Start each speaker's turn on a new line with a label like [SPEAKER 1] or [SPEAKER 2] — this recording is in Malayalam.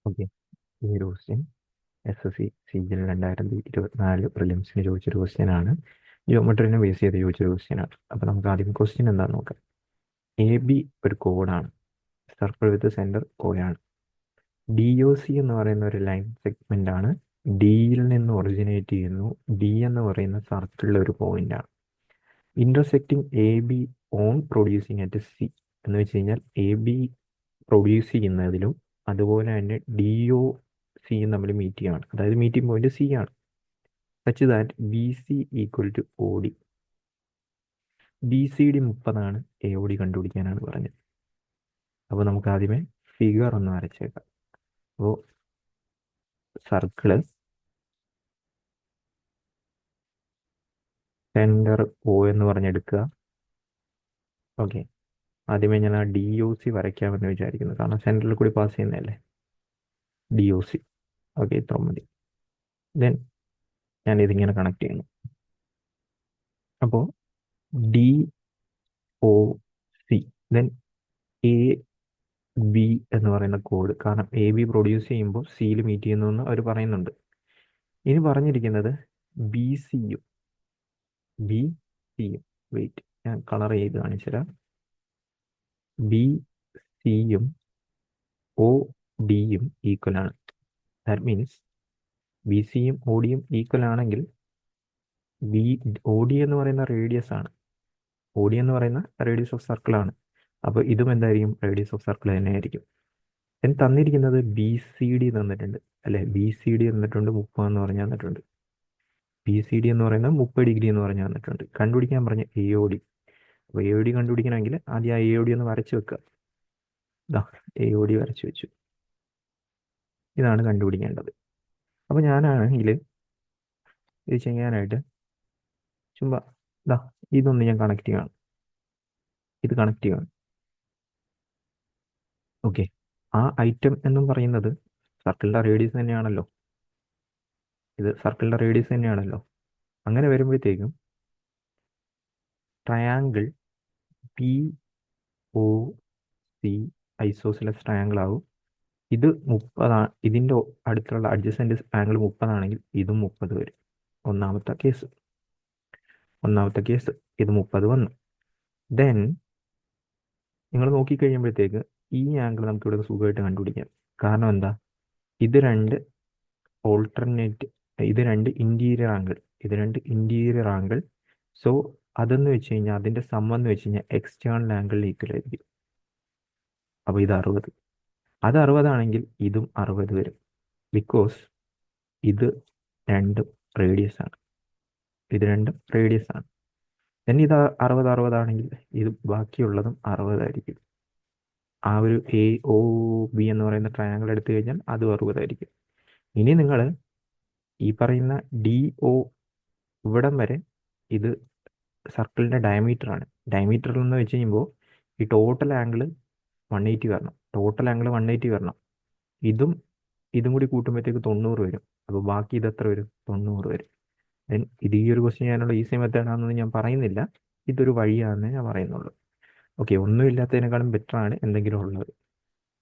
[SPEAKER 1] ഓക്കെ, ഈ ഒരു ക്വസ്റ്റ്യൻ SSC CGL 2024 പ്രിലിംസിന് ചോദിച്ചൊരു ക്വസ്റ്റ്യൻ ആണ്. ജിയോമെട്രിനെ ബേസ് ചെയ്ത് ചോദിച്ചൊരു ക്വസ്റ്റ്യൻ ആണ്. അപ്പോൾ നമുക്ക് ആദ്യം ക്വസ്റ്റ്യൻ എന്താണെന്ന് നോക്കാം. AB ഒരു കോഡാണ്, സർക്കിൾ വിത്ത് സെൻറ്റർ Oയാണ്. DOC എന്ന് പറയുന്ന ഒരു ലൈൻ സെഗ്മെൻ്റ് ആണ്. ഡിയിൽ നിന്ന് ഒറിജിനേറ്റ് ചെയ്യുന്നു. ഡി എന്ന് പറയുന്ന സർക്കിളിലെ ഒരു പോയിന്റ് ആണ്. Intersecting AB on producing at C എന്ന് വെച്ച് കഴിഞ്ഞാൽ AB പ്രൊഡ്യൂസ് ചെയ്യുന്നതിലും അതുപോലെ തന്നെ DOC തമ്മിൽ മീറ്റ് ചെയ്യാണ്. അതായത് മീറ്റിംഗ് പോയിന്റ് C ആണ്. Such that BC equal to OD. BCD 30 ആണ്, AOD കണ്ടുപിടിക്കാനാണ് പറഞ്ഞത്. അപ്പോൾ നമുക്ക് ആദ്യമേ ഫിഗർ ഒന്ന് വരച്ചേക്കാം. അപ്പോൾ സർക്കിള് സെൻറ്റർ O എന്ന് പറഞ്ഞെടുക്കുക. ഓക്കെ, ആദ്യമേ ഞാൻ ആ DOC വരയ്ക്കാമെന്ന് വിചാരിക്കുന്നു, കാരണം സെൻറ്ററിൽ കൂടി പാസ് ചെയ്യുന്നതല്ലേ DOC. ഓക്കെ, ഇത്ര മതി. ദെൻ ഞാൻ ഇതിങ്ങനെ കണക്ട് ചെയ്യുന്നു. അപ്പോൾ DOC ദെൻ AB എന്ന് പറയുന്ന കോഡ്, കാരണം AB പ്രൊഡ്യൂസ് ചെയ്യുമ്പോൾ സിയിൽ മീറ്റ് ചെയ്യുന്നു എന്ന് അവർ പറയുന്നുണ്ട്. ഇനി പറഞ്ഞിരിക്കുന്നത് BCയും വെയിറ്റ്, ഞാൻ കളർ ചെയ്ത് കാണിച്ചുതരാം. BCയും ODയും ഈക്വൽ ആണ്. ദാറ്റ് മീൻസ് BCയും ODയും ഈക്വൽ ആണെങ്കിൽ OD എന്ന് പറയുന്ന റേഡിയസ് ആണ്. OD എന്ന് പറയുന്ന റേഡിയസ് ഓഫ് സർക്കിൾ ആണ്. അപ്പോൾ ഇതും എന്തായിരിക്കും? റേഡിയസ് ഓഫ് സർക്കിൾ തന്നെ ആയിരിക്കും. then തന്നിരിക്കുന്നത് BCD തന്നിട്ടുണ്ട് അല്ലേ? BCD തന്നിട്ടുണ്ട് 30 എന്ന് പറഞ്ഞ് തന്നിട്ടുണ്ട്. BCD എന്ന് പറയുന്നത് 30 ഡിഗ്രി എന്ന് പറഞ്ഞ് തന്നിട്ടുണ്ട്. കണ്ടുപിടിക്കാൻ പറഞ്ഞ AOD. അപ്പോൾ AOD കണ്ടുപിടിക്കണമെങ്കിൽ ആദ്യം ആ AOD ഒന്ന് വരച്ച് വെക്കുക. ഇതാ AOD വരച്ച് വെച്ചു. ഇതാണ് കണ്ടുപിടിക്കേണ്ടത്. അപ്പോൾ ഞാനാണെങ്കിൽ ഇത് ചെയ്യാനായിട്ട് ചുമ്മാ ഇതാ ഇതൊന്ന് ഞാൻ കണക്ട് ചെയ്യുകയാണ്. ഇത് കണക്ട് ചെയ്യുകയാണ്. ഓക്കെ, ആ ഐറ്റം എന്നും പറയുന്നത് സർക്കിളിൻ്റെ റേഡിയസ് തന്നെയാണല്ലോ. ഇത് സർക്കിളിൻ്റെ റേഡിയസ് തന്നെയാണല്ലോ. അങ്ങനെ വരുമ്പോഴത്തേക്കും ട്രയാങ്കിൾ POC ഐസോസിലസ് ട്രയാങ്കിൾ ആവും. ഇത് 30 ഇതിൻ്റെ അടുത്തുള്ള അഡ്ജസൻറ്റ് ആംഗിൾ 30 ആണെങ്കിൽ ഇതും 30 വരും. ഒന്നാമത്തെ കേസ് ഇത് 30 വന്നു. ദെൻ നിങ്ങൾ നോക്കിക്കഴിയുമ്പോഴത്തേക്ക് ഈ ആംഗിൾ നമുക്ക് ഇവിടെ സുഖമായിട്ട് കണ്ടുപിടിക്കാം. കാരണം എന്താ? ഇത് രണ്ട് ഇൻറ്റീരിയർ ആംഗിൾ. സോ അതെന്ന് വെച്ച് കഴിഞ്ഞാൽ അതിൻ്റെ സം എന്ന് വെച്ച് കഴിഞ്ഞാൽ എക്സ്റ്റേണൽ ആംഗിൾ ഈക്വൽ ആയിരിക്കും. അപ്പോൾ ഇത് 60. അത് 60 ആണെങ്കിൽ ഇതും 60 വരും. ബിക്കോസ് ഇത് രണ്ടും റേഡിയസ് ആണ്. then ഇത് 60 ആണെങ്കിൽ ഇത് ബാക്കിയുള്ളതും 60 ആയിരിക്കും. ആ ഒരു AOB എന്ന് പറയുന്ന ട്രയാങ്കിൾ എടുത്തു കഴിഞ്ഞാൽ അതും 60 ആയിരിക്കും. ഇനി നിങ്ങൾ ഈ പറയുന്ന DO ഇവിടം വരെ ഇത് സർക്കിളിൻ്റെ ഡയമീറ്റർ ആണ്. ഡയമീറ്റർ എന്ന് വെച്ച് കഴിയുമ്പോൾ ഈ ടോട്ടൽ ആംഗിൾ 180 വരണം. ഇതും കൂടി കൂട്ടുമ്പോഴത്തേക്ക് 90 വരും. അപ്പോൾ ബാക്കി ഇത് എത്ര വരും? 90 വരും. ദെൻ ഇത് ഈ ഒരു ക്വസ്റ്റ്യൻ ചെയ്യാനുള്ള ഈസി മെത്തേഡാണെന്ന് ഞാൻ പറയുന്നില്ല, ഇതൊരു വഴിയാണെന്നേ ഞാൻ പറയുന്നുള്ളൂ. ഓക്കെ, ഒന്നുമില്ലാത്തതിനേക്കാളും ബെറ്റർ ആണ് എന്തെങ്കിലും ഉള്ളത്.